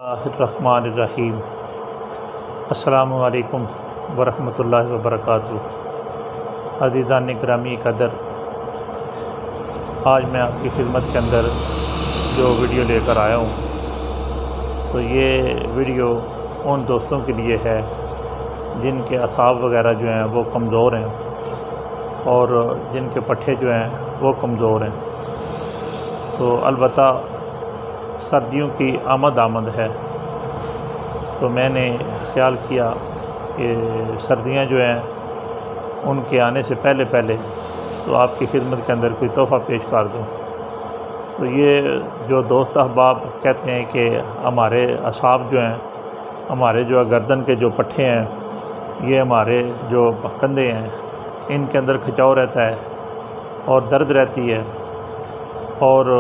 الرحمن الرحیم۔ السلام علیکم ورحمۃ اللہ وبرکاتہ۔ عزیزان گرامی قدر، آج میں آپ کی خدمت کے اندر جو ویڈیو لے کر آیا ہوں تو یہ ویڈیو ان دوستوں کے لیے ہے جن کے اعصاب وغیرہ جو ہیں وہ کمزور ہیں اور جن کے پٹھے جو ہیں وہ کمزور ہیں۔ تو البتہ سردیوں کی آمد ہے تو میں نے خیال کیا کہ سردیاں جو ہیں ان کے آنے سے پہلے تو آپ کی خدمت کے اندر کوئی تحفہ پیش کر دوں۔ تو یہ جو دوست احباب کہتے ہیں کہ ہمارے اعصاب جو ہیں، ہمارے جو گردن کے جو پٹھے ہیں، یہ ہمارے جو کندھے ہیں، ان کے اندر کھچاؤ رہتا ہے اور درد رہتی ہے اور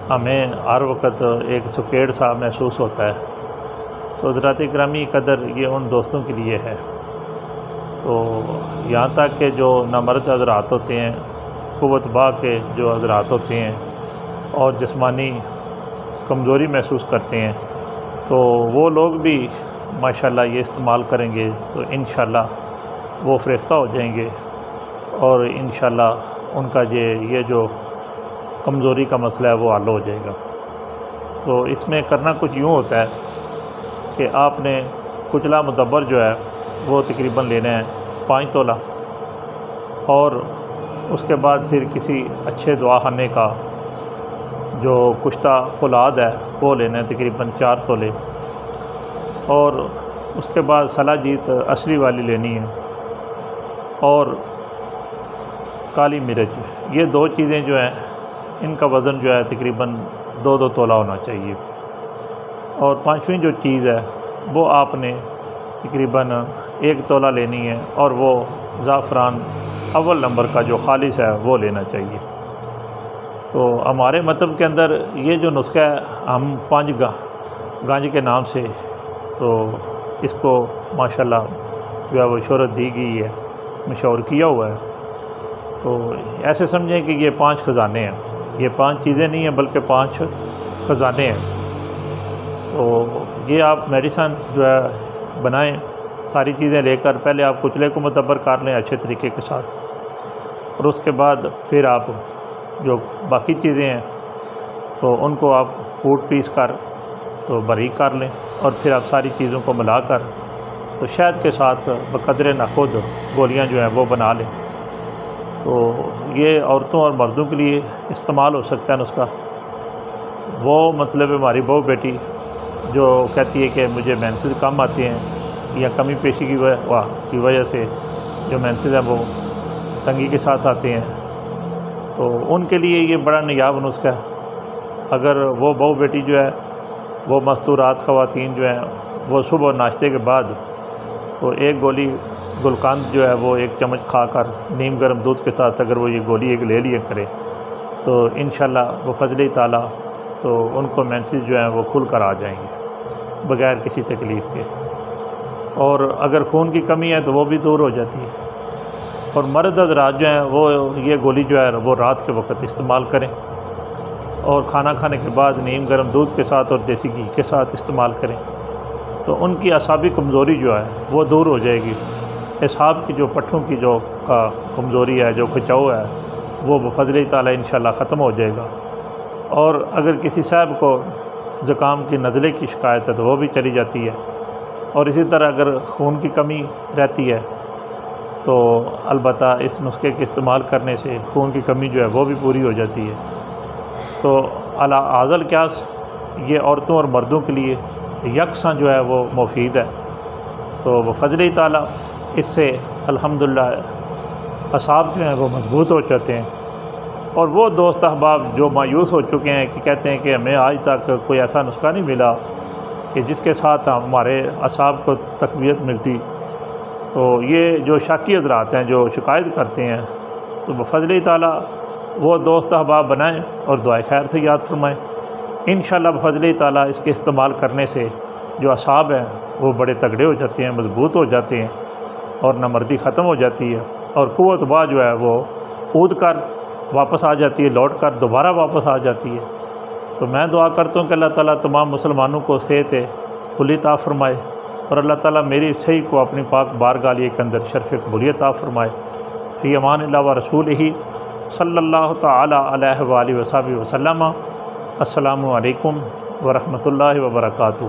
ہمیں ہر وقت ایک سکیڑ سا محسوس ہوتا ہے۔ تو حضرات گرامی قدر، یہ ان دوستوں کے لیے ہے۔ تو یہاں تک کہ جو نامرد حضرات ہوتے ہیں، قوت با کے جو حضرات ہوتے ہیں اور جسمانی کمزوری محسوس کرتے ہیں، تو وہ لوگ بھی ماشاءاللہ یہ استعمال کریں گے تو انشاءاللہ وہ فریفتہ ہو جائیں گے اور انشاءاللہ ان کا یہ جو کمزوری کا مسئلہ ہے وہ حل ہو جائے گا۔ تو اس میں کرنا کچھ یوں ہوتا ہے کہ آپ نے کچلا مدبر جو ہے وہ تقریباً لینا ہے 5 تولہ، اور اس کے بعد پھر کسی اچھے دوا خانے کا جو کشتہ فولاد ہے وہ لینا ہے تقریباً 4 تولے، اور اس کے بعد صلاح جیت اصلی والی لینی ہے اور کالی مرچ۔ یہ 2 چیزیں جو ہیں ان کا وزن جو ہے تقریباً 2 تولہ ہونا چاہیے، اور 5ویں جو چیز ہے وہ آپ نے تقریباً 1 تولہ لینی ہے، اور وہ زعفران اول نمبر کا جو خالص ہے وہ لینا چاہیے۔ تو ہمارے مطلب کے اندر یہ جو نسخہ ہے، ہم 5 گانج کے نام سے تو اس کو ماشاءاللہ جو ہے وہ شہرت دی گئی ہے، مشہور کیا ہوا ہے۔ تو ایسے سمجھیں کہ یہ 5 خزانے ہیں، یہ 5 چیزیں نہیں ہیں بلکہ 5 خزانے ہیں۔ تو یہ آپ میڈیسن جو ہے بنائیں، ساری چیزیں لے کر پہلے آپ کچلے کو مدبر کر لیں اچھے طریقے کے ساتھ، اور اس کے بعد پھر آپ جو باقی چیزیں ہیں تو ان کو آپ کوٹ پیس کر تو باریک کر لیں، اور پھر آپ ساری چیزوں کو ملا کر تو شہد کے ساتھ بقدر نخود گولیاں جو ہیں وہ بنا لیں۔ تو یہ عورتوں اور مردوں کے لیے استعمال ہو سکتا ہے نسخہ۔ وہ مطلب ہماری بہو بیٹی جو کہتی ہے کہ مجھے مینسز کم آتے ہیں یا کمی پیشی کی وجہ سے جو مینسز ہیں وہ تنگی کے ساتھ آتے ہیں، تو ان کے لیے یہ بڑا نایاب نسخہ ہے۔ اگر وہ بہو بیٹی جو ہے وہ مستورات خواتین جو ہیں وہ صبح ناشتے کے بعد تو 1 گولی گلقند جو ہے وہ 1 چمچ کھا کر نیم گرم دودھ کے ساتھ اگر وہ یہ گولی ایک لے لیا کرے تو انشاءاللہ بفضل تعالیٰ تو ان کو مینسز جو ہیں وہ کھل کر آ جائیں گے بغیر کسی تکلیف کے، اور اگر خون کی کمی ہے تو وہ بھی دور ہو جاتی ہے۔ اور مرد حضرات جو ہیں وہ یہ گولی جو ہے وہ رات کے وقت استعمال کریں، اور کھانا کھانے کے بعد نیم گرم دودھ کے ساتھ اور دیسی گھی کے ساتھ استعمال کریں تو ان کی اعصابی کمزوری جو ہے وہ دور ہو جائے گی۔ اعصاب کی جو پٹھوں کی جو کمزوری ہے، جو کھچاؤ ہے، وہ بفضل تعالیٰ انشاءاللہ ختم ہو جائے گا۔ اور اگر کسی صاحب کو زکام کی نزلے کی شکایت ہے تو وہ بھی چلی جاتی ہے، اور اسی طرح اگر خون کی کمی رہتی ہے تو البتہ اس نسخے کے استعمال کرنے سے خون کی کمی جو ہے وہ بھی پوری ہو جاتی ہے۔ تو علی ھذا القیاس یہ عورتوں اور مردوں کے لیے یکساں جو ہے وہ مفید ہے۔ تو بفضل تعالیٰ اس سے الحمدللہ اعصاب جو ہیں وہ مضبوط ہو جاتے ہیں، اور وہ دوست احباب جو مایوس ہو چکے ہیں کہ کہتے ہیں کہ ہمیں آج تک کوئی ایسا نسخہ نہیں ملا کہ جس کے ساتھ ہمارے اعصاب کو تقویت ملتی، تو یہ جو شاکی حضرات ہیں جو شکایت کرتے ہیں تو بفضل تعالیٰ وہ دوست احباب بنائیں اور دعائے خیر سے یاد فرمائیں۔ انشاءاللہ بفضل تعالیٰ اس کے استعمال کرنے سے جو اعصاب ہیں وہ بڑے تگڑے ہو جاتے ہیں، مضبوط ہو جاتے ہیں، اور نامردی ختم ہو جاتی ہے، اور قوت با جو ہے وہ اود کر واپس آ جاتی ہے، لوٹ کر دوبارہ واپس آ جاتی ہے۔ تو میں دعا کرتا ہوں کہ اللہ تعالیٰ تمام مسلمانوں کو صحت کلی عطا فرمائے، اور اللہ تعالیٰ میری صحیح کو اپنی پاک بارگاہ کے اندر شرف قبولیت عطا فرمائے۔ فی امان اللہ و رسولہ صلی اللہ تعالی علیہ وآلہ وصحبہ وسلم۔ السلام علیکم ورحمۃ اللہ وبرکاتہ۔